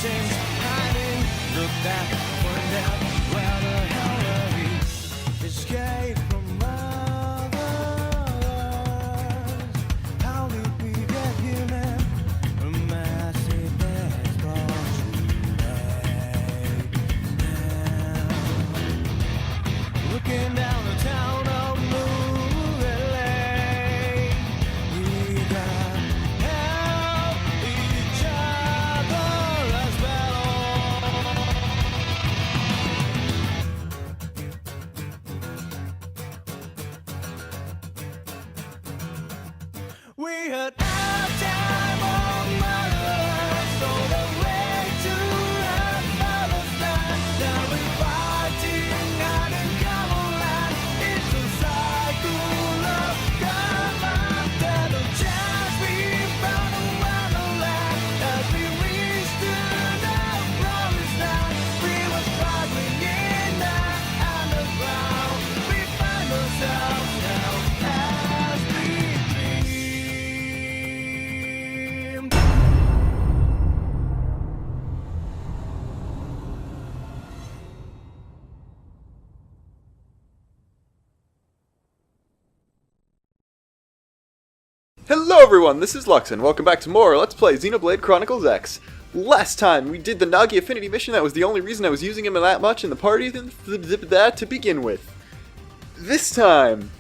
Luxin's hiding. Look back, find out where the hell are we? Escape from others. How did we get here, man? A massive explosion. Looking down the town of Movie Lane, we got help each other as well. We had a time on motherland, so the way to our father's land. Now we're fighting out in Camelot. It's a cycle of command and a chance we found around the land. As we reached to the promised land, we were struggling in the underground. We find ourselves now as we dream. Hello everyone, this is Luxin. Welcome back to more Let's Play Xenoblade Chronicles X. Last time we did the Nagi Affinity mission. That was the only reason I was using him that much in the party to begin with. This time,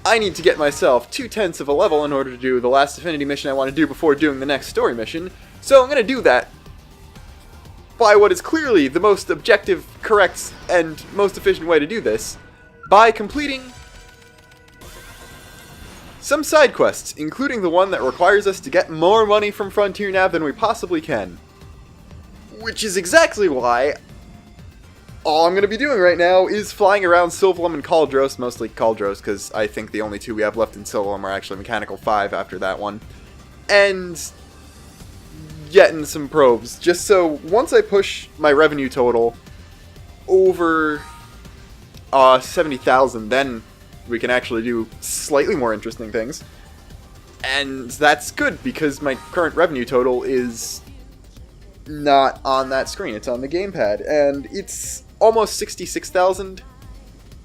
I need to get myself 2/10 of a level in order to do the last Affinity mission I want to do before doing the next story mission. So I'm going to do that by what is clearly the most objective, correct, and most efficient way to do this, by completing some side quests, including the one that requires us to get more money from Frontier Nav than we possibly can. Which is exactly why all I'm going to be doing right now is flying around Sylvalum and Cauldros, mostly Cauldros, because I think the only two we have left in Sylvalum are actually Mechanical 5 after that one, and getting some probes, just so once I push my revenue total over 70,000, then we can actually do slightly more interesting things. And that's good, because my current revenue total is not on that screen. It's on the gamepad, and it's almost 66,000.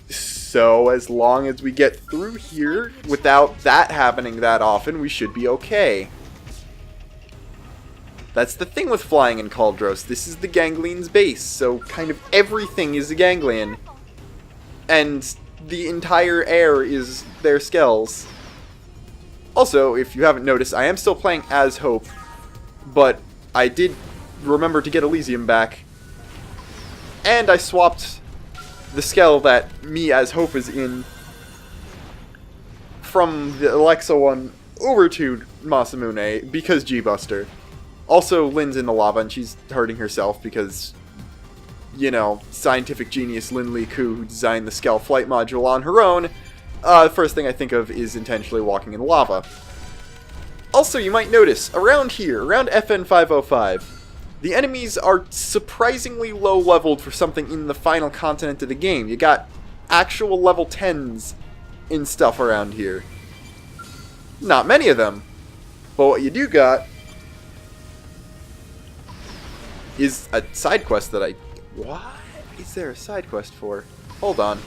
So as long as we get through here without that happening that often, we should be okay. That's the thing with flying in Cauldros. This is the Ganglian's base, so kind of everything is a Ganglian. And the entire air is their skells. Also, if you haven't noticed, I am still playing as Hope, but I did remember to get Elysium back, and I swapped the skell that me as Hope is in from the Alexa one over to Masamune because G-Buster. Also, Lynn's in the lava and she's hurting herself because, you know, scientific genius Lin Li Ku, who designed the Skell flight module on her own, the first thing I think of is intentionally walking in lava. Also, you might notice, around here, around FN 505, the enemies are surprisingly low-leveled for something in the final continent of the game. You got actual level 10s in stuff around here. Not many of them, but what you do got is a side quest that What is there a side quest for? Hold on.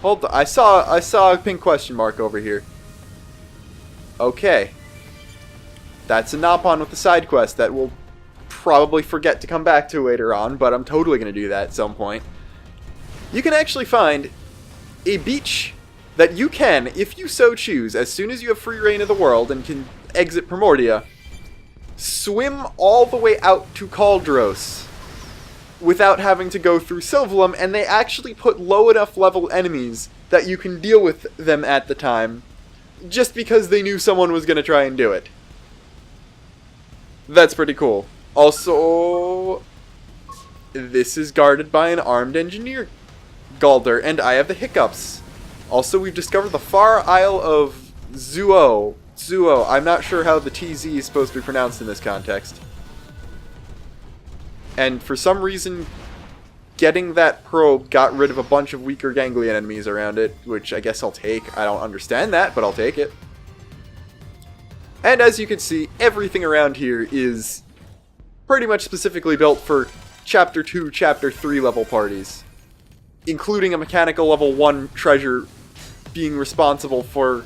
I saw a pink question mark over here. Okay. That's a Nopon with a side quest that we'll probably forget to come back to later on, but I'm totally going to do that at some point. You can actually find a beach that you can, if you so choose, as soon as you have free reign of the world and can exit Primordia, swim all the way out to Cauldros without having to go through Sylvalum, and they actually put low enough level enemies that you can deal with them at the time, just because they knew someone was going to try and do it. That's pretty cool. Also, this is guarded by an armed engineer, Galder, and I have the hiccups. Also, we've discovered the far Isle of Zuo. I'm not sure how the TZ is supposed to be pronounced in this context. And for some reason, getting that probe got rid of a bunch of weaker ganglion enemies around it, which I guess I'll take. I don't understand that, but I'll take it. And as you can see, everything around here is pretty much specifically built for Chapter 2, Chapter 3 level parties, including a mechanical level 1 treasure being responsible for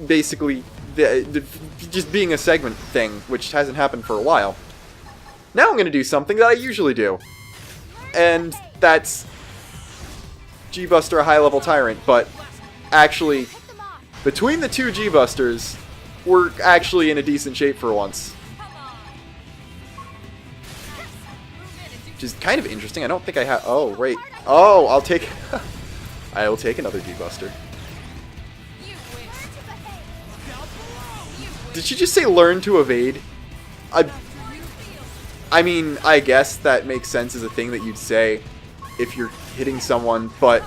basically just being a segment thing, which hasn't happened for a while. Now I'm going to do something that I usually do, and that's G-Buster a high-level Tyrant, but actually, between the two G-Busters, we're actually in a decent shape for once. Which is kind of interesting. I don't think I have... Oh, wait. Oh, I'll take... I will take another G-Buster. Did she just say learn to evade? I mean, I guess that makes sense as a thing that you'd say if you're hitting someone, but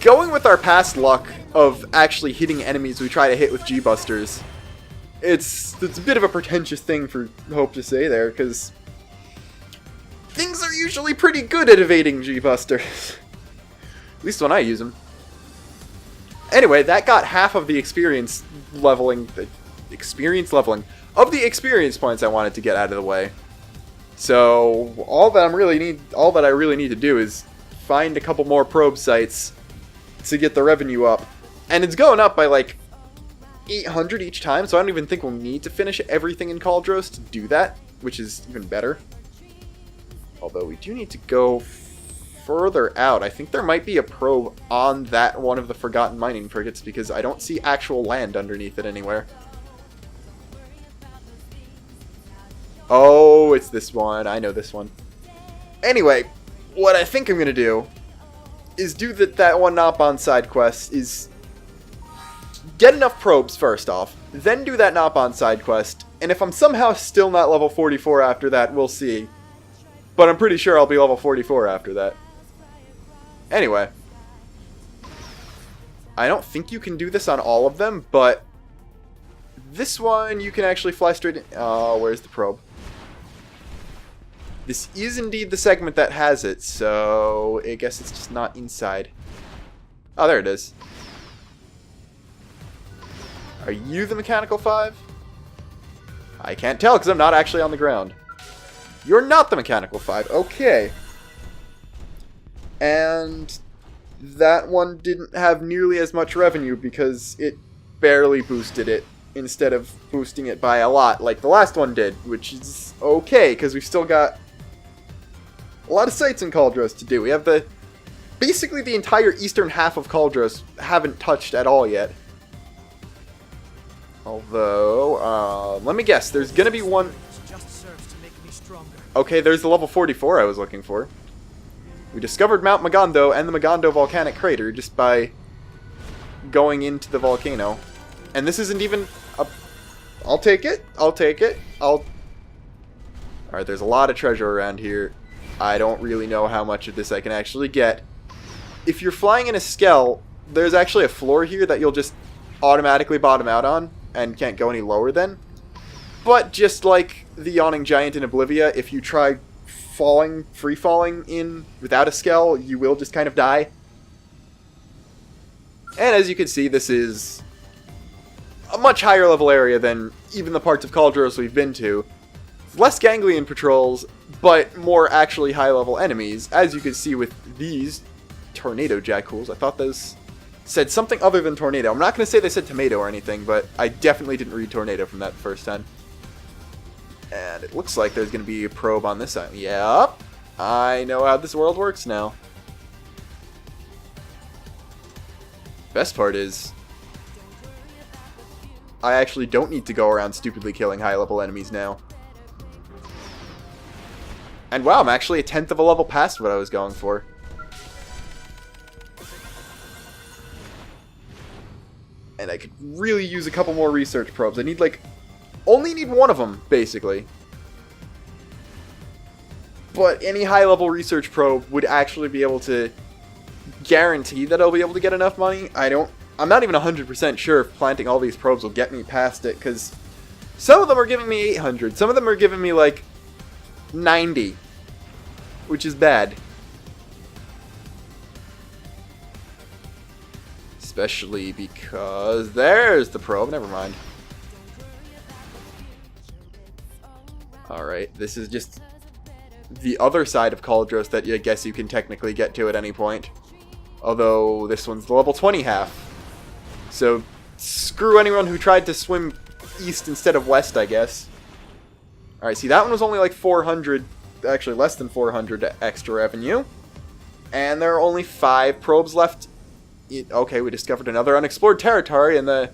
going with our past luck of actually hitting enemies we try to hit with G-Busters, it's a bit of a pretentious thing for Hope to say there, because things are usually pretty good at evading G-Busters. At least when I use them. Anyway, that got half of the experience leveling of the experience points I wanted to get out of the way. So all that I really need to do is find a couple more probe sites to get the revenue up, and it's going up by like 800 each time. So I don't even think we'll need to finish everything in Cauldros to do that, which is even better. Although we do need to go further out. I think there might be a probe on that one of the forgotten mining frigates, because I don't see actual land underneath it anywhere. Oh, it's this one. I know this one. Anyway, what I think I'm going to do is do that one Nopon side quest is get enough probes first off, then do that Nopon side quest, and if I'm somehow still not level 44 after that, we'll see. But I'm pretty sure I'll be level 44 after that. Anyway. I don't think you can do this on all of them, but this one you can actually fly straight in. Oh, where's the probe? This is indeed the segment that has it, so I guess it's just not inside. Oh, there it is. Are you the Mechanical 5? I can't tell because I'm not actually on the ground. You're not the Mechanical 5. Okay. And that one didn't have nearly as much revenue because it barely boosted it instead of boosting it by a lot like the last one did, which is okay because we've still got a lot of sites in Cauldros to do. We have basically the entire eastern half of Cauldros haven't touched at all yet. Although, let me guess, there's gonna be one... Okay, there's the level 44 I was looking for. We discovered Mount Magondo and the Magondo volcanic crater just by going into the volcano. And this isn't even a... I'll take it. I'll take it. Alright, there's a lot of treasure around here. I don't really know how much of this I can actually get. If you're flying in a Skell, there's actually a floor here that you'll just automatically bottom out on and can't go any lower than. But just like the Yawning Giant in Oblivia, if you try free falling in without a Skell, you will just kind of die. And as you can see, this is a much higher level area than even the parts of Cauldros we've been to. Less ganglion patrols, but more actually high-level enemies, as you can see with these Tornado Jackhools. I thought those said something other than Tornado. I'm not going to say they said Tomato or anything, but I definitely didn't read Tornado from that first time. And it looks like there's going to be a probe on this side. Yep, I know how this world works now. Best part is, I actually don't need to go around stupidly killing high-level enemies now. And wow, I'm actually a 10th of a level past what I was going for. And I could really use a couple more research probes. I need only need one of them, basically. But any high-level research probe would actually be able to guarantee that I'll be able to get enough money. I'm not even 100% sure if planting all these probes will get me past it, because some of them are giving me 800. Some of them are giving me, 90. Which is bad. Especially because there's the probe. Never mind. Alright, this is just the other side of Cauldros that I guess you can technically get to at any point. Although, this one's the level 20 half. So, screw anyone who tried to swim east instead of west, I guess. Alright, see, that one was only like 400, actually less than 400 extra revenue. And there are only 5 probes left. Okay, we discovered another unexplored territory in the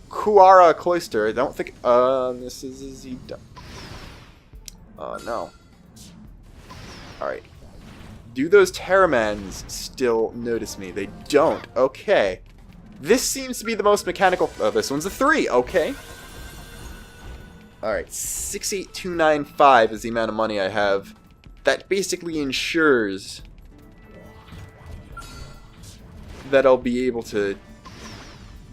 Kuara Cloister. I don't think, this is a Zeta. No. Alright. Do those Terramans still notice me? They don't. Okay. This seems to be the most mechanical... Oh, this one's a 3. Okay. Alright. 68295 is the amount of money I have. That basically ensures that I'll be able to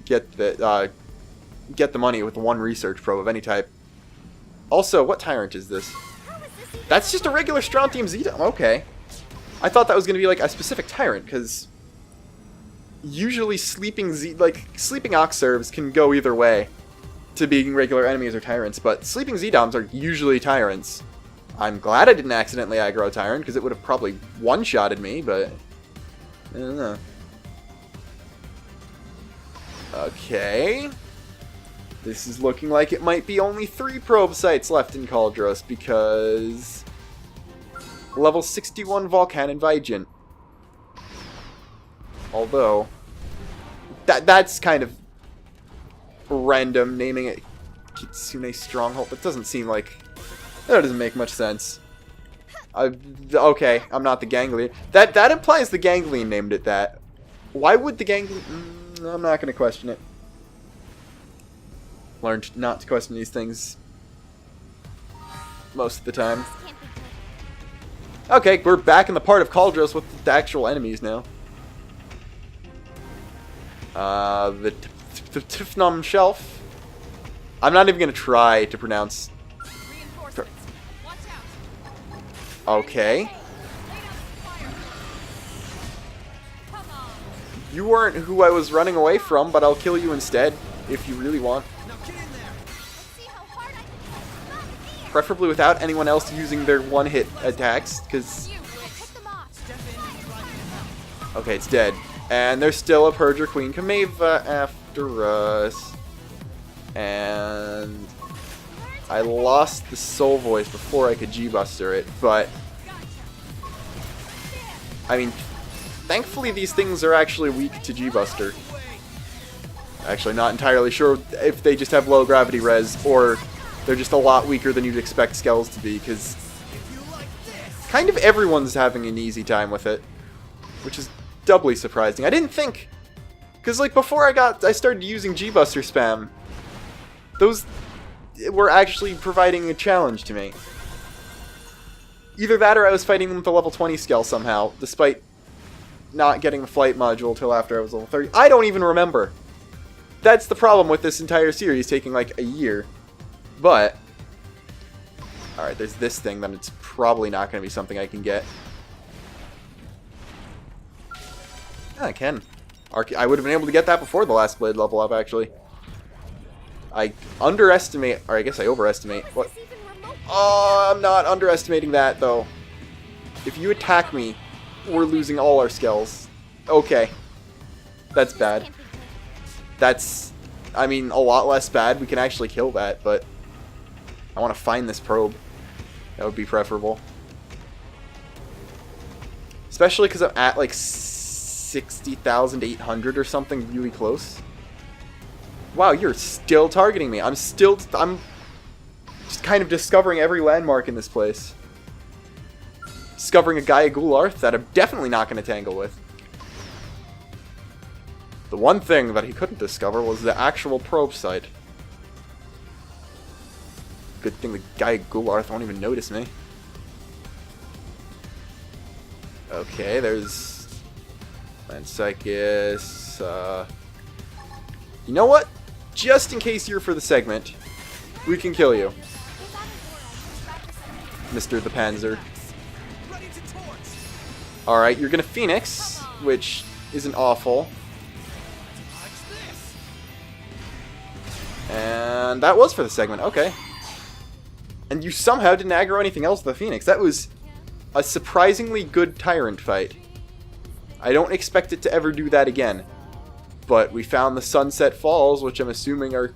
get the money with one research probe of any type. Also, what tyrant is this? That's just a regular Strontium Zeta. Okay. I thought that was going to be like a specific tyrant, because usually sleeping Oxserves can go either way to being regular enemies or tyrants, but sleeping Z-Doms are usually tyrants. I'm glad I didn't accidentally aggro a tyrant, because it would have probably one-shotted me, but I don't know. Okay. This is looking like it might be only 3 probe sites left in Cauldros, because level 61 Volcan and Vigent. Although, that's kind of random, naming it Kitsune Stronghold. That doesn't seem like... That doesn't make much sense. Okay, I'm not the Ganglion. That implies the Ganglion named it that. Why would the Ganglion... I'm not going to question it. Learned not to question these things most of the time. Okay, we're back in the part of Cauldros with the actual enemies now. The Tifnum Shelf. I'm not even going to try to pronounce... Okay. You weren't who I was running away from, but I'll kill you instead, if you really want. Preferably without anyone else using their one-hit attacks, because... Okay, it's dead. And there's still a Purger Queen Kameva after us. And... I lost the Soul Voice before I could G-Buster it, but... I mean, thankfully these things are actually weak to G-Buster. Actually, not entirely sure if they just have low gravity res, or they're just a lot weaker than you'd expect Skells to be, because kind of everyone's having an easy time with it, which is doubly surprising. I didn't think, because like before I started using G-Buster spam, those were actually providing a challenge to me. Either that or I was fighting them with a level 20 Skell somehow, despite not getting the flight module till after I was level 30. I don't even remember. That's the problem with this entire series taking like a year. But, alright, there's this thing, then it's probably not going to be something I can get. Yeah, I can. I would have been able to get that before the last blade level up, actually. I underestimate, or I guess I overestimate. What? Oh, I'm not underestimating that, though. If you attack me, we're losing all our Skells. Okay. That's bad. That's, I mean, a lot less bad. We can actually kill that, but I want to find this probe. That would be preferable. Especially because I'm at, like, 60,800 or something really close. Wow, you're still targeting me. I'm just kind of discovering every landmark in this place. Discovering a Gaia Gularth that I'm definitely not going to tangle with. The one thing that he couldn't discover was the actual probe site. Good thing the Gaia Gularth won't even notice me. Okay, there's Lancycus. You know what? Just in case you're for the segment, we can kill you, Mr. the Panzer. Alright, you're gonna Phoenix, which isn't awful. And that was for the segment, okay. And you somehow didn't aggro anything else with the Phoenix. That was a surprisingly good Tyrant fight. I don't expect it to ever do that again. But we found the Sunset Falls, which I'm assuming are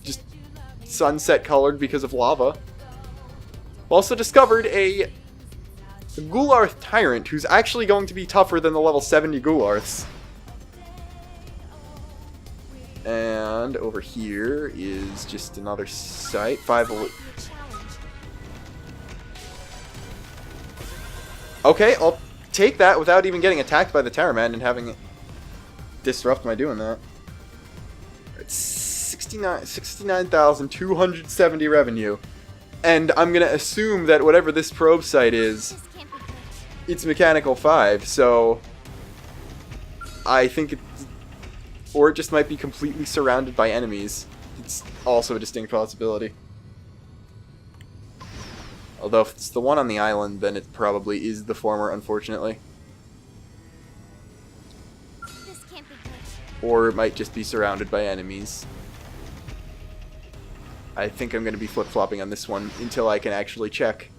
just sunset colored because of lava. We also discovered a Goularth Tyrant, who's actually going to be tougher than the level 70 Goularths. And over here is just another site. 5. Okay, I'll take that without even getting attacked by the Terraman and having it disrupt my doing that. It's 69,270 revenue. And I'm going to assume that whatever this probe site is, it's Mechanical 5, so I think or it just might be completely surrounded by enemies. It's also a distinct possibility. Although if it's the one on the island, then it probably is the former, unfortunately. This can't be good. Or it might just be surrounded by enemies. I think I'm going to be flip-flopping on this one until I can actually check.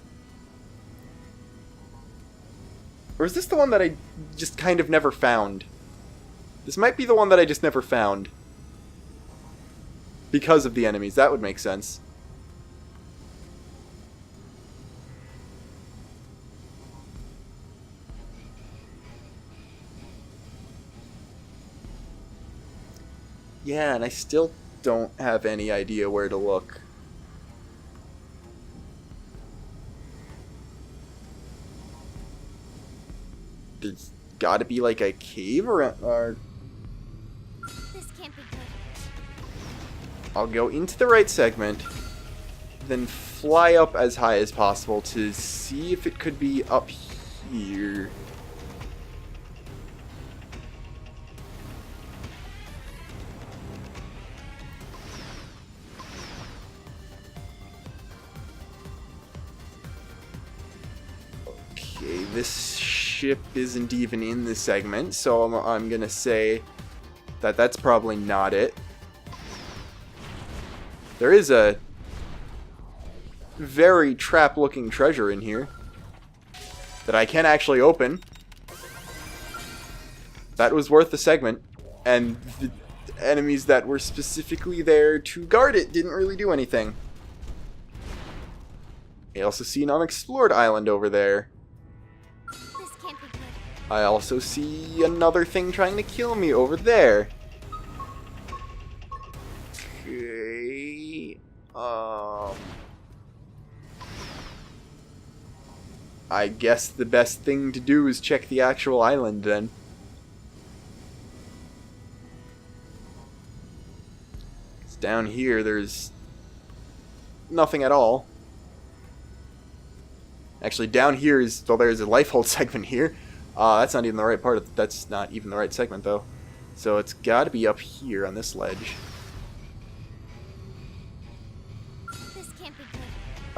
Or is this the one that I just kind of never found? This might be the one that I just never found. Because of the enemies. That would make sense. Yeah, and I still don't have any idea where to look. There's gotta be like a cave or This can't be good. I'll go into the right segment, then fly up as high as possible to see if it could be up here. Okay, this ship isn't even in this segment, so I'm gonna say that that's probably not it. There is a very trap-looking treasure in here that I can actually open. That was worth the segment, and the enemies that were specifically there to guard it didn't really do anything. I also see an unexplored island over there. This can't be good. I also see another thing trying to kill me over there. Okay. I guess the best thing to do is check the actual island then. It's down here, there's nothing at all. Actually, down here is, well, there's a life hold segment here. That's not even the right part of, that's not even the right segment though. So it's got to be up here on this ledge. This can't be good.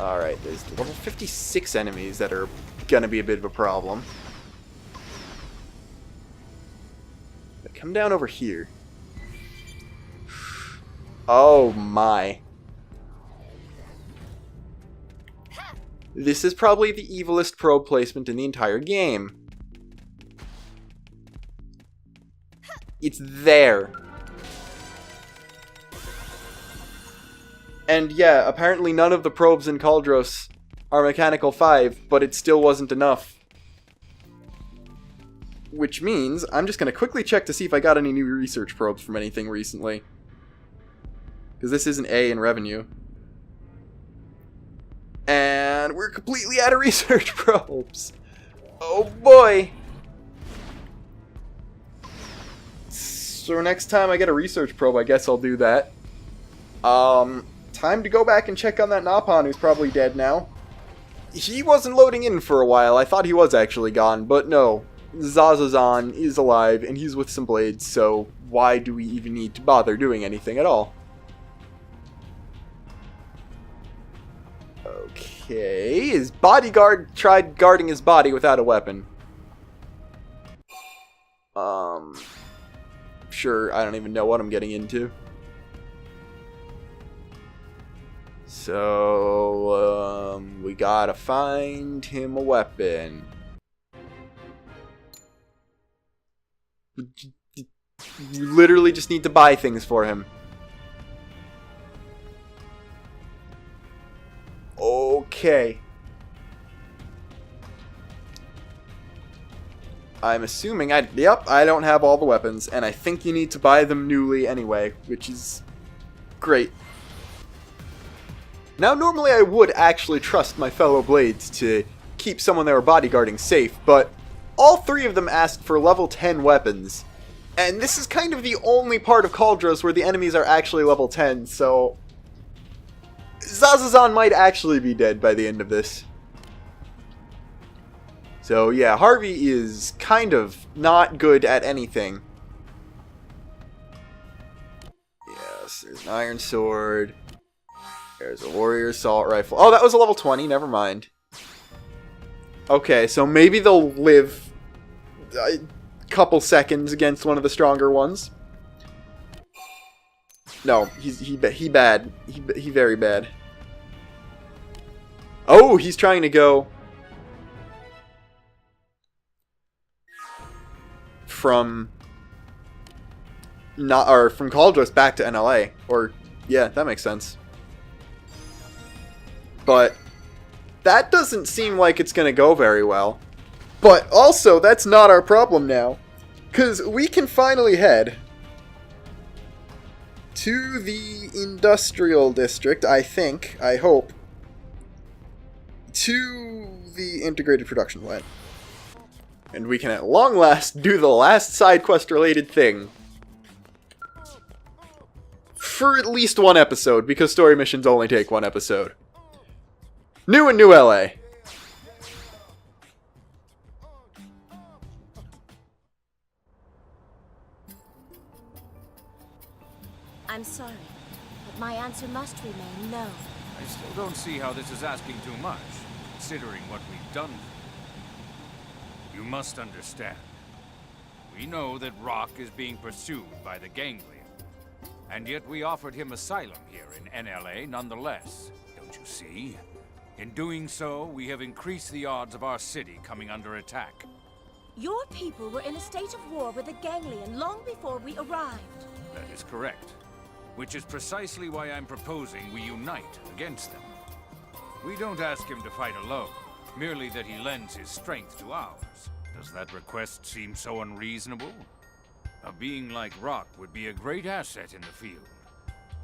Alright, there's level 56 enemies that are gonna be a bit of a problem. But come down over here. Oh my. This is probably the evilest probe placement in the entire game. It's there. And yeah, apparently none of the probes in Cauldros are Mechanical 5, but it still wasn't enough. Which means I'm just going to quickly check to see if I got any new research probes from anything recently. Because this isn't A in revenue. And we're completely out of research probes. Oh boy. So next time I get a research probe, I guess I'll do that. Time to go back and check on that Napon who's probably dead now. He wasn't loading in for a while. I thought he was actually gone, but no. Zazazan is alive and he's with some blades, so why do we even need to bother doing anything at all? Okay, his bodyguard tried guarding his body without a weapon. Sure, I don't even know what I'm getting into. So, we gotta find him a weapon. You literally just need to buy things for him. Okay. I'm assuming yep, I don't have all the weapons, and I think you need to buy them newly anyway, which is great. Now, normally I would actually trust my fellow Blades to keep someone they were bodyguarding safe, but all three of them asked for level 10 weapons, and this is kind of the only part of Cauldros where the enemies are actually level 10, so Zazazan might actually be dead by the end of this. So yeah, Harvey is kind of not good at anything. Yes, there's an iron sword. There's a warrior assault rifle. Oh, that was a level 20, never mind. Okay, so maybe they'll live a couple seconds against one of the stronger ones. No, he bad. He very bad. Oh, he's trying to go from Cauldros back to NLA, or yeah, that makes sense. But that doesn't seem like it's going to go very well. But also, that's not our problem now, because we can finally head to the industrial district, I hope, to the integrated production plant. And we can at long last do the last side quest related thing. For at least one episode, because story missions only take one episode. New in New LA. I'm sorry, but my answer must remain no. I still don't see how this is asking too much, considering what we've done. You must understand. We know that Rock is being pursued by the Ganglion. And yet we offered him asylum here in NLA nonetheless. Don't you see? In doing so, we have increased the odds of our city coming under attack. Your people were in a state of war with the Ganglion long before we arrived. That is correct. Which is precisely why I'm proposing we unite against them. We don't ask him to fight alone, merely that he lends his strength to ours. Does that request seem so unreasonable? A being like Rock would be a great asset in the field.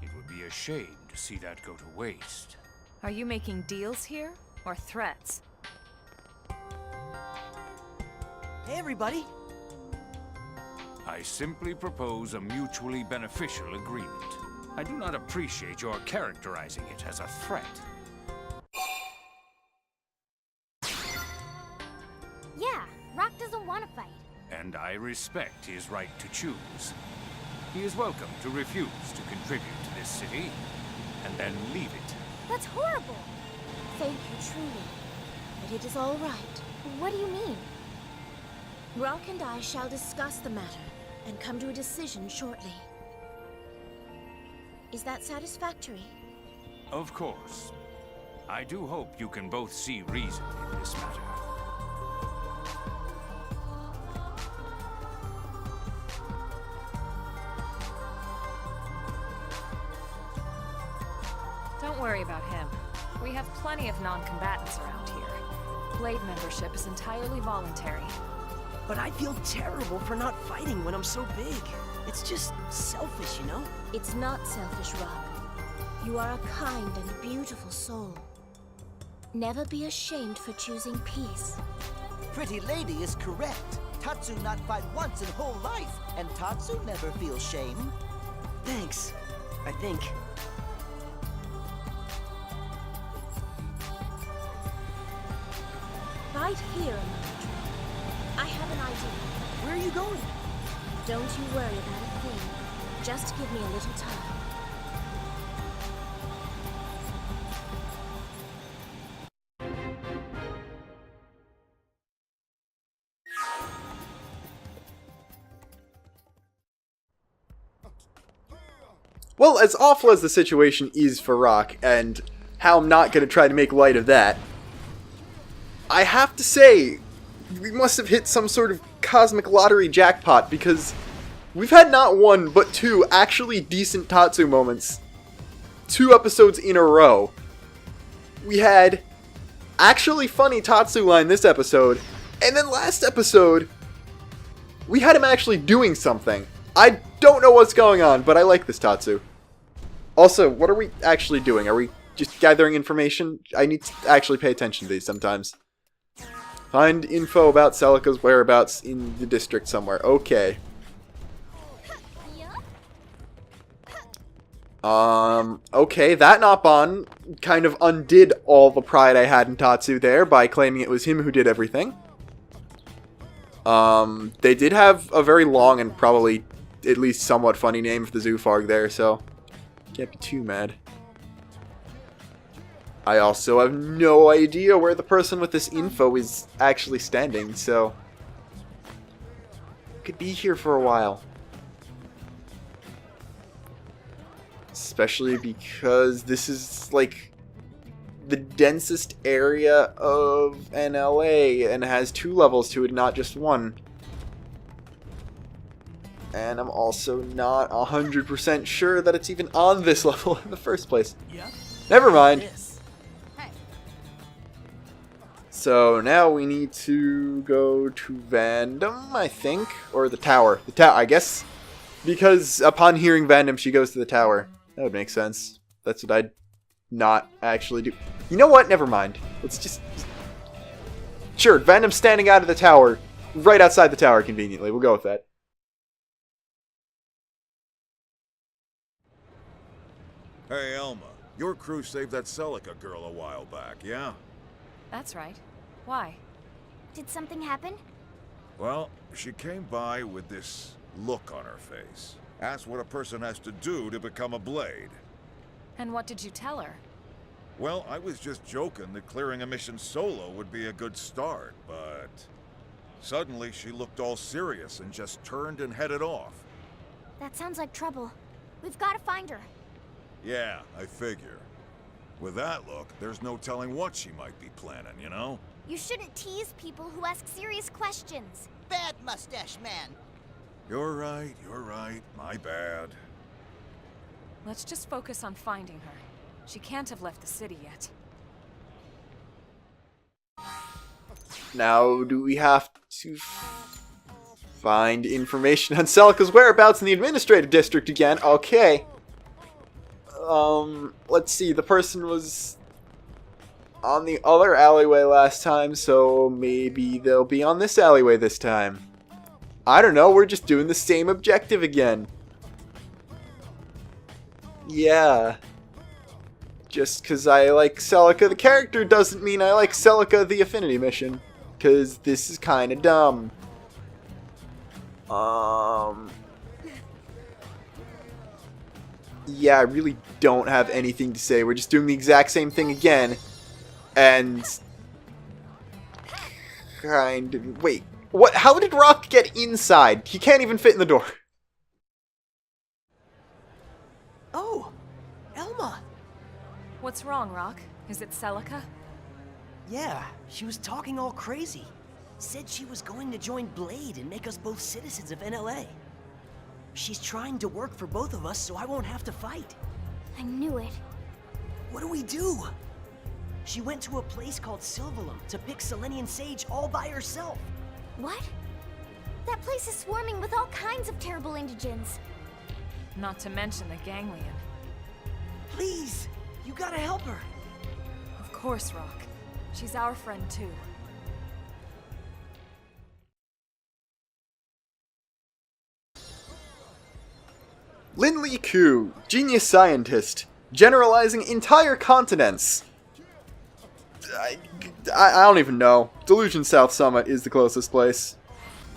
It would be a shame to see that go to waste. Are you making deals here, or threats? Hey, everybody. I simply propose a mutually beneficial agreement. I do not appreciate your characterizing it as a threat. Yeah, Rock doesn't want to fight. And I respect his right to choose. He is welcome to refuse to contribute to this city, and then leave it. That's horrible. Thank you truly, but it is all right. What do you mean? Rock and I shall discuss the matter and come to a decision shortly. Is that satisfactory? Of course. I do hope you can both see reason in this matter. Don't worry about him. We have plenty of non-combatants around here. Blade membership is entirely voluntary. But I feel terrible for not fighting when I'm so big. It's just selfish, you know? It's not selfish, Rock. You are a kind and beautiful soul. Never be ashamed for choosing peace. Pretty lady is correct. Tatsu not fight once in whole life, and Tatsu never feels shame. Thanks, I think. Right here, Amandra. I have an idea. Where are you going? Don't you worry about a thing. Just give me a little time. Well, as awful as the situation is for Rock, and how I'm not going to try to make light of that. I have to say, we must have hit some sort of cosmic lottery jackpot, because we've had not one, but two actually decent Tatsu moments. 2 episodes in a row. We had actually funny Tatsu line this episode, and then last episode, we had him actually doing something. I don't know what's going on, but I like this Tatsu. Also, what are we actually doing? Are we just gathering information? I need to actually pay attention to these sometimes. Find info about Celica's whereabouts in the district somewhere. Okay. Okay, that Nappan kind of undid all the pride I had in Tatsu there by claiming it was him who did everything. They did have a very long and probably at least somewhat funny name for the Zoofarg there, so can't be too mad. I also have no idea where the person with this info is actually standing, so could be here for a while. Especially because this is, like, the densest area of NLA and has 2 levels to it, not just 1. And I'm also not 100% sure that it's even on this level in the first place. Yep. Never mind. This. So now we need to go to Vandom, I think, or the tower. The tower, I guess, because upon hearing Vandom, she goes to the tower. That would make sense. That's what I'd not actually do. You know what? Never mind. Let's just... Sure, Vandom's standing out of the tower, right outside the tower conveniently. We'll go with that. Hey, Elma. Your crew saved that Celica girl a while back, yeah? That's right. Why? Did something happen? Well, she came by with this look on her face. Asked what a person has to do to become a blade. And what did you tell her? Well, I was just joking that clearing a mission solo would be a good start, but... Suddenly, she looked all serious and just turned and headed off. That sounds like trouble. We've got to find her. Yeah, I figure. With that look, there's no telling what she might be planning, you know? You shouldn't tease people who ask serious questions. Bad mustache man. You're right, my bad. Let's just focus on finding her. She can't have left the city yet. Now, do we have to find information on Celica's whereabouts in the administrative district again? Okay. Let's see, the person was on the other alleyway last time, so maybe they'll be on this alleyway this time. I don't know, we're just doing the same objective again. Yeah. Just because I like Celica the character doesn't mean I like Celica the affinity mission. Because this is kind of dumb. Yeah, I really don't have anything to say. We're just doing the exact same thing again. And... kind of... Wait. What? How did Rock get inside? He can't even fit in the door. Oh! Elma! What's wrong, Rock? Is it Celica? Yeah, she was talking all crazy. Said she was going to join Blade and make us both citizens of NLA. She's trying to work for both of us so I won't have to fight. I knew it. What do we do? She went to a place called Silvalum to pick Selenian sage all by herself. What? That place is swarming with all kinds of terrible indigents. Not to mention the ganglion. Please, you gotta help her. Of course, Rock. She's our friend too. Lin Ku, genius scientist, generalizing entire continents. I don't even know. Delusion South Summit is the closest place.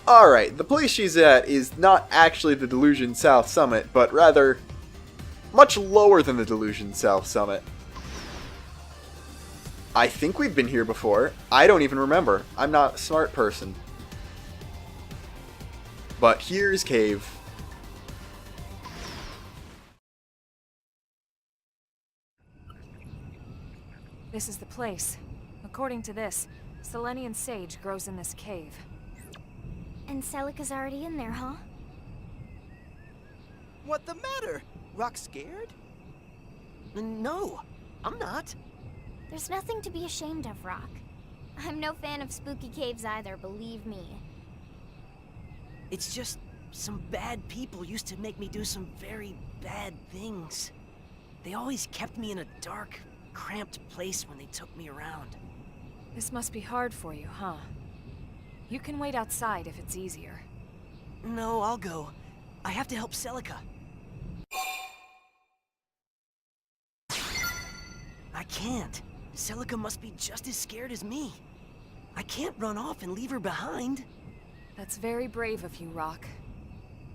Alright, the place she's at is not actually the Delusion South Summit, but rather much lower than the Delusion South Summit. I think we've been here before. I don't even remember. I'm not a smart person. But here's Cave. This is the place. According to this, Selenian sage grows in this cave. And Celica's already in there, huh? What the matter? Rock scared? No, I'm not. There's nothing to be ashamed of, Rock. I'm no fan of spooky caves either, believe me. It's just some bad people used to make me do some very bad things. They always kept me in a dark, cramped place when they took me around. This must be hard for you, huh? You can wait outside if it's easier. No, I'll go. I have to help Celica. I can't. Celica must be just as scared as me. I can't run off and leave her behind. That's very brave of you, Rock.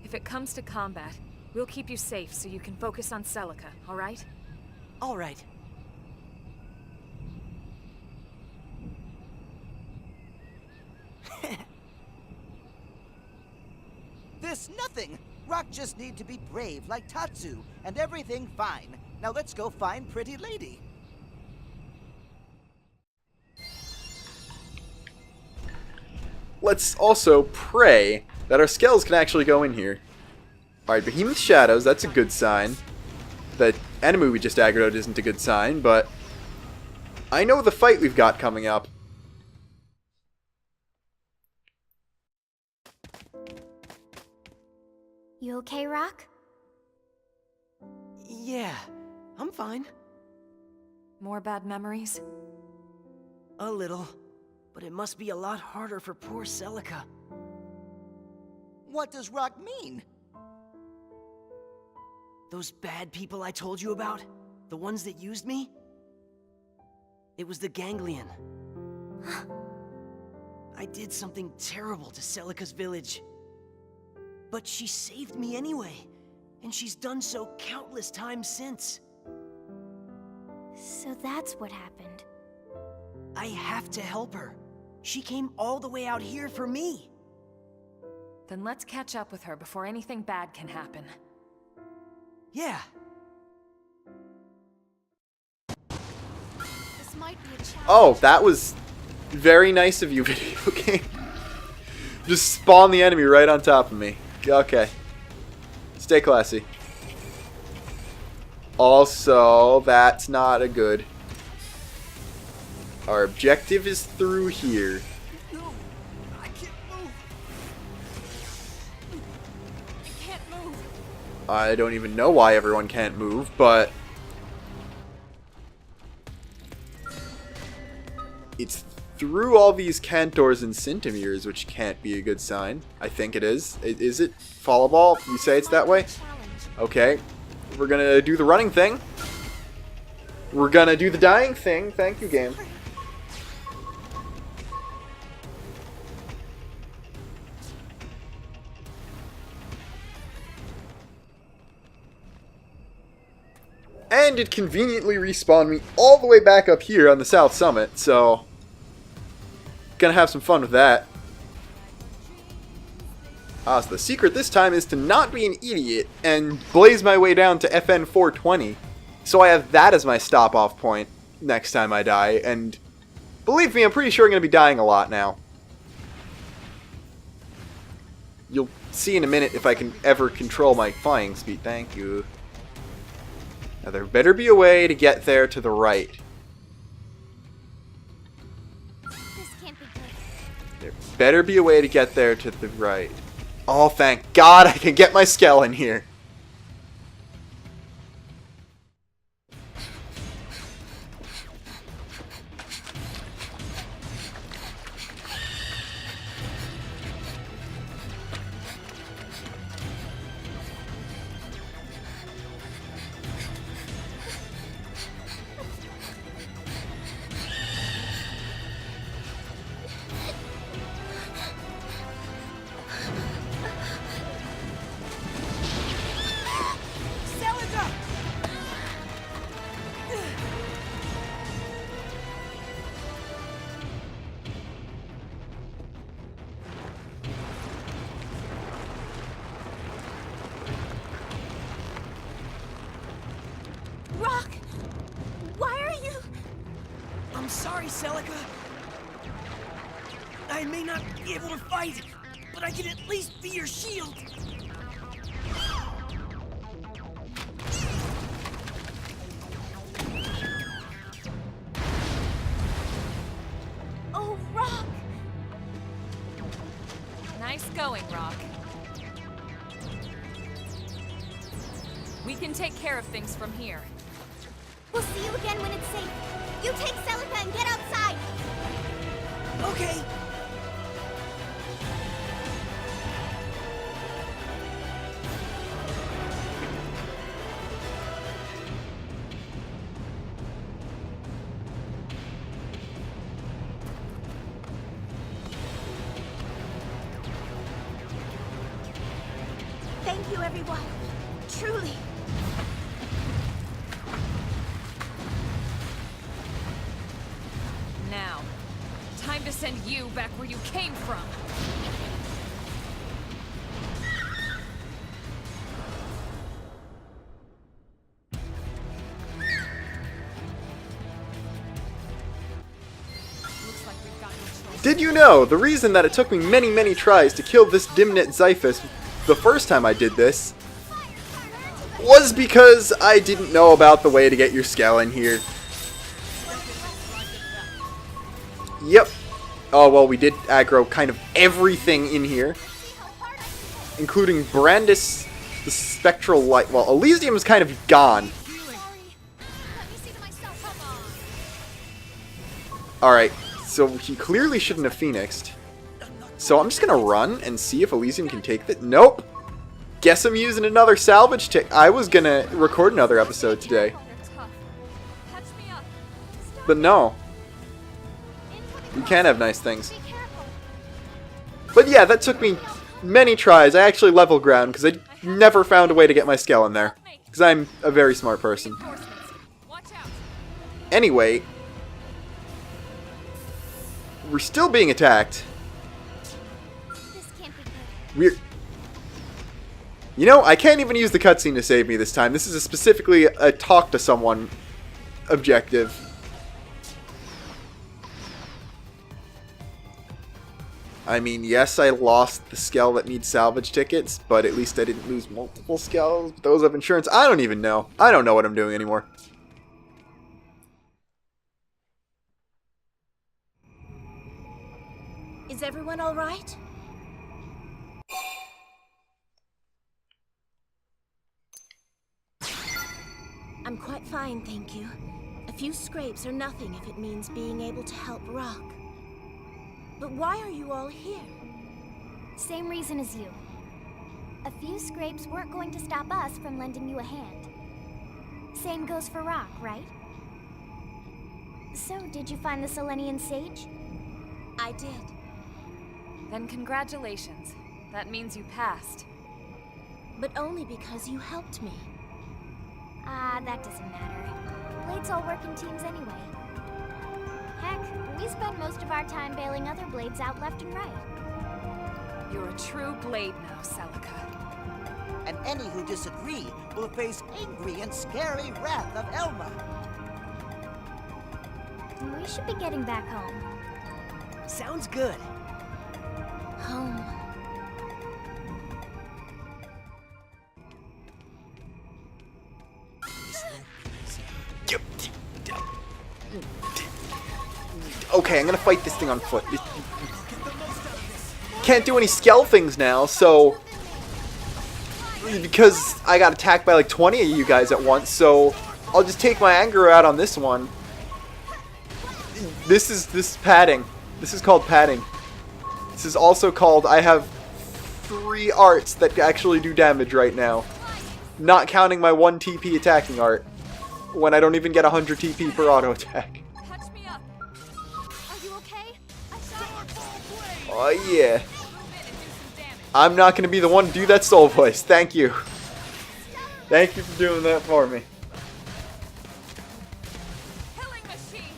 If it comes to combat, we'll keep you safe so you can focus on Celica, alright? Alright. This nothing! Rock just need to be brave like Tatsu, and everything fine. Now let's go find Pretty Lady. Let's also pray that our skells can actually go in here. Alright, Behemoth Shadows, that's a good sign. The enemy we just aggroed isn't a good sign, but I know the fight we've got coming up. You okay, Rock? Yeah, I'm fine. More bad memories? A little. But it must be a lot harder for poor Celica. What does Rock mean? Those bad people I told you about? The ones that used me? It was the Ganglion. I did something terrible to Celica's village. But she saved me anyway, and she's done so countless times since. So that's what happened. I have to help her. She came all the way out here for me. Then let's catch up with her before anything bad can happen. Yeah. This might be a challenge. Oh, that was very nice of you, video game. Just spawn the enemy right on top of me. Okay. Stay classy. Also, that's not a good. Our objective is through here. No, I can't move. I can't move. I don't even know why everyone can't move, but it's through all these Cantors and Centimeres, which can't be a good sign. I think it is. Is it? Follow ball? You say it's that way? Okay. We're gonna do the running thing. We're gonna do the dying thing. Thank you, game. And it conveniently respawned me all the way back up here on the South Summit, so gonna have some fun with that. So the secret this time is to not be an idiot and blaze my way down to FN 420, so I have that as my stop-off point next time I die, and believe me, I'm pretty sure I'm gonna be dying a lot now. You'll see in a minute if I can ever control my flying speed. Thank you. Now there better be a way to get there to the right. This can't be good. There better be a way to get there to the right. Oh, thank God I can get my Skell in here. I'm sorry, Celica. I may not be able to fight, but I can at least be your shield. Oh, Rock! Nice going, Rock. We can take care of things from here. We'll see you again when it's safe. You take Celica and get outside! Okay. Thank you, everyone. Truly. Now, time to send you back where you came from. Looks like we've got no choice. Did you know the reason that it took me many tries to kill this Dimnit Xiphus the first time I did this was because I didn't know about the way to get your Skell in here. Yep. Oh, well, we did aggro kind of everything in here, including Brandis, the Spectral Light. Well, Elysium's kind of gone. Alright, so he clearly shouldn't have Phoenixed. So I'm just gonna run and see if Elysium can take that. Nope. Guess I'm using another salvage tick. I was gonna record another episode today. But no. You can have nice things. But yeah, that took me many tries. I actually level ground because I never found a way to get my Skell in there. Because I'm a very smart person. Anyway. We're still being attacked. This can't be good. We're... You know, I can't even use the cutscene to save me this time. This is specifically a talk to someone objective. I mean, yes, I lost the Skell that needs salvage tickets, but at least I didn't lose multiple Skells. Those have insurance. I don't even know. I don't know what I'm doing anymore. Is everyone all right? I'm quite fine, thank you. A few scrapes are nothing if it means being able to help Rock. But why are you all here? Same reason as you. A few scrapes weren't going to stop us from lending you a hand. Same goes for Rock, right? So, did you find the Selenian Sage? I did. Then congratulations. That means you passed. But only because you helped me. Ah, that doesn't matter. Blades all work in teams anyway. Heck, we spend most of our time bailing other blades out left and right. You're a true blade now, Celica. And any who disagree will face angry and scary wrath of Elma. We should be getting back home. Sounds good. Home. Okay, I'm gonna fight this thing on foot. Can't do any Skell things now, so... Because I got attacked by like 20 of you guys at once, so I'll just take my anger out on this one. This is padding. This is called padding. This is also called, I have 3 arts that actually do damage right now. Not counting my 1 TP attacking art. When I don't even get 100 TP per auto attack. Touch me up. Are you okay? Oh yeah. I'm not going to be the one to do that soul voice. Thank you. Thank you for doing that for me. Killing machine.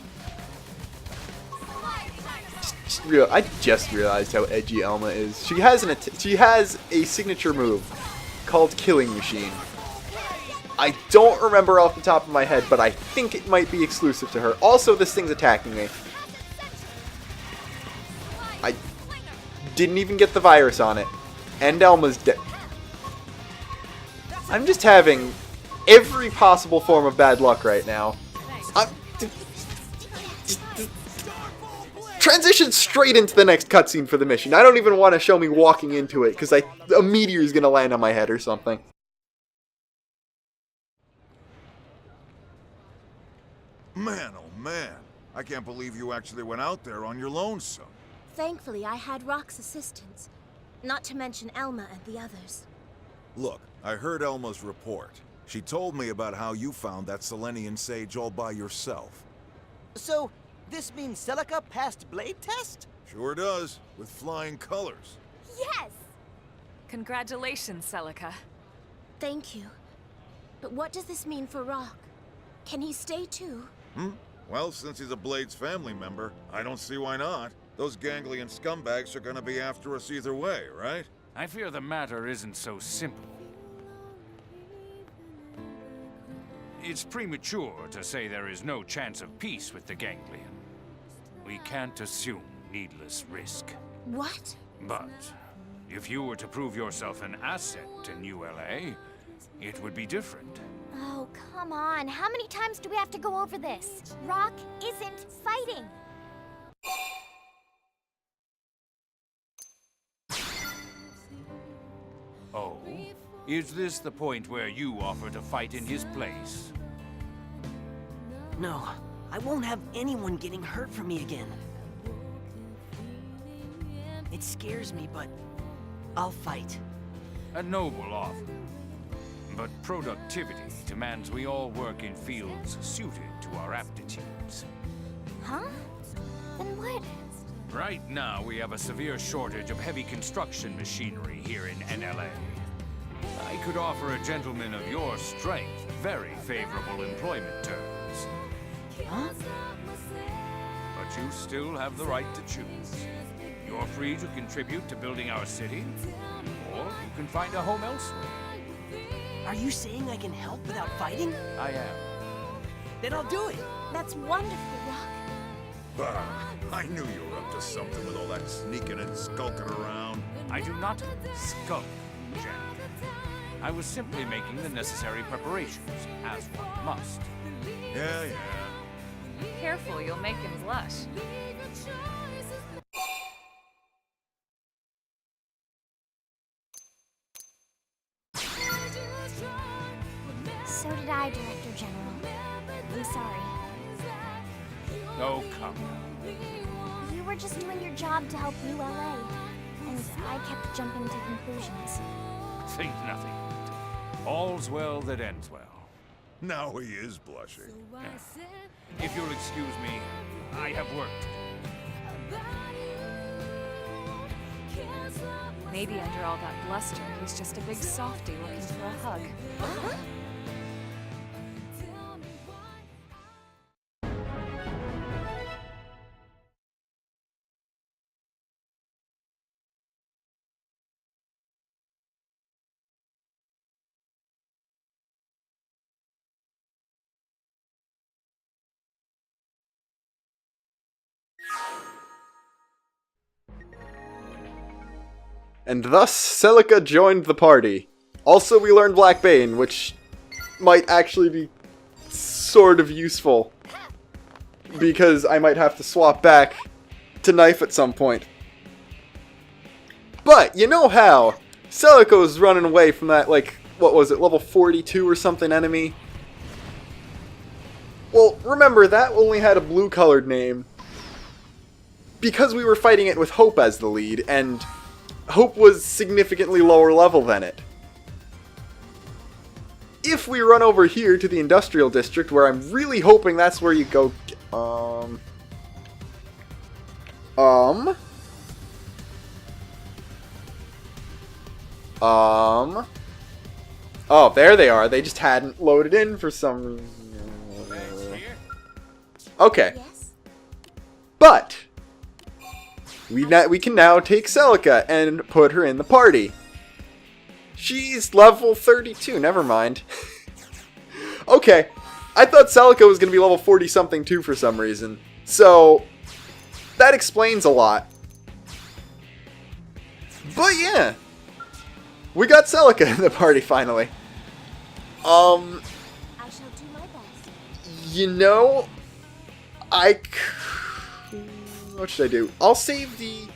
I just realized how edgy Elma is. She has a signature move called Killing Machine. I don't remember off the top of my head, but I think it might be exclusive to her. Also, this thing's attacking me. I didn't even get the virus on it. And Elma's dead. I'm just having every possible form of bad luck right now. Transition straight into the next cutscene for the mission. I don't even want to show me walking into it, because a meteor is going to land on my head or something. Man, oh man. I can't believe you actually went out there on your lonesome. Thankfully, I had Rock's assistance. Not to mention Elma and the others. Look, I heard Elma's report. She told me about how you found that Selenian sage all by yourself. So, this means Celica passed blade test? Sure does, with flying colors. Yes! Congratulations, Celica. Thank you. But what does this mean for Rock? Can he stay too? Well, since he's a Blade's family member, I don't see why not. Those ganglion scumbags are gonna be after us either way, right? I fear the matter isn't so simple. It's premature to say there is no chance of peace with the ganglion. We can't assume needless risk. What? But if you were to prove yourself an asset to New LA, it would be different. Oh, come on. How many times do we have to go over this? Rock isn't fighting. Oh? Is this the point where you offer to fight in his place? No, I won't have anyone getting hurt from me again. It scares me, but I'll fight. A noble offer. But productivity demands we all work in fields suited to our aptitudes. Huh? Then what? Right now, we have a severe shortage of heavy construction machinery here in NLA. I could offer a gentleman of your strength very favorable employment terms. Huh? But you still have the right to choose. You're free to contribute to building our city, or you can find a home elsewhere. Are you saying I can help without fighting? I am. Then I'll do it. That's wonderful, Rock. Bah, I knew you were up to something with all that sneaking and skulking around. I do not skulk, Jack. I was simply making the necessary preparations, as one must. Yeah, yeah. Careful, you'll make him blush. So did I, Director General. I'm sorry. Oh, come now. You were just doing your job to help New LA. And I kept jumping to conclusions. Think nothing. All's well that ends well. Now he is blushing. If you'll excuse me, I have work to do. Maybe under all that bluster, he's just a big softy looking for a hug. And thus, Celica joined the party. Also, we learned Black Bane, which might actually be sort of useful. Because I might have to swap back to Knife at some point. But, you know how Celica was running away from that, like, what was it, level 42 or something enemy? Well, remember, that only had a blue-colored name. Because we were fighting it with Hope as the lead, and Hope was significantly lower level than it. If we run over here to the Industrial District, where I'm really hoping that's where you go... Oh, there they are. They just hadn't loaded in for some reason. Okay. Yes? But we can now take Celica and put her in the party. She's level 32, never mind. Okay, I thought Celica was going to be level 40-something too for some reason. So, that explains a lot. But yeah, we got Celica in the party finally. I shall do my best. You know, what should I do? I'll save the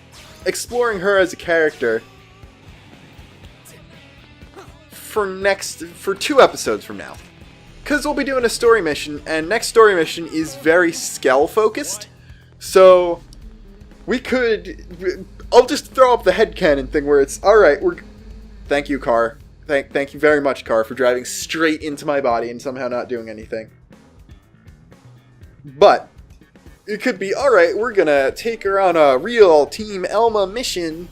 exploring her as a character for 2 episodes from now. Because we'll be doing a story mission, and next story mission is very Skell focused. So, we could... I'll just throw up the headcanon thing where it's, alright, thank you, Car. Thank you very much, Car, for driving straight into my body and somehow not doing anything. But, it could be, alright, we're gonna take her on a real Team Elma mission,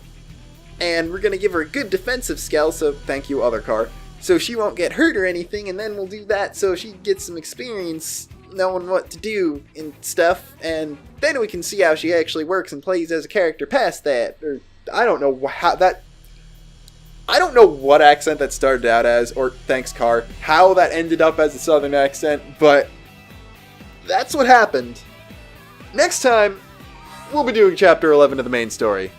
and we're gonna give her a good defensive skill, so thank you, other Car. So she won't get hurt or anything, and then we'll do that so she gets some experience knowing what to do and stuff, and then we can see how she actually works and plays as a character past that. Or, I don't know how that... I don't know what accent that started out as, or thanks, Car, how that ended up as a southern accent, but that's what happened. Next time, we'll be doing Chapter 11 of the main story.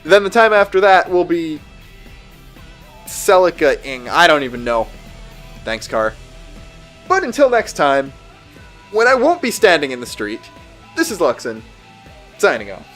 Then the time after that will be Celica-ing. I don't even know. Thanks, Car. But until next time, when I won't be standing in the street, this is Luxin, signing off.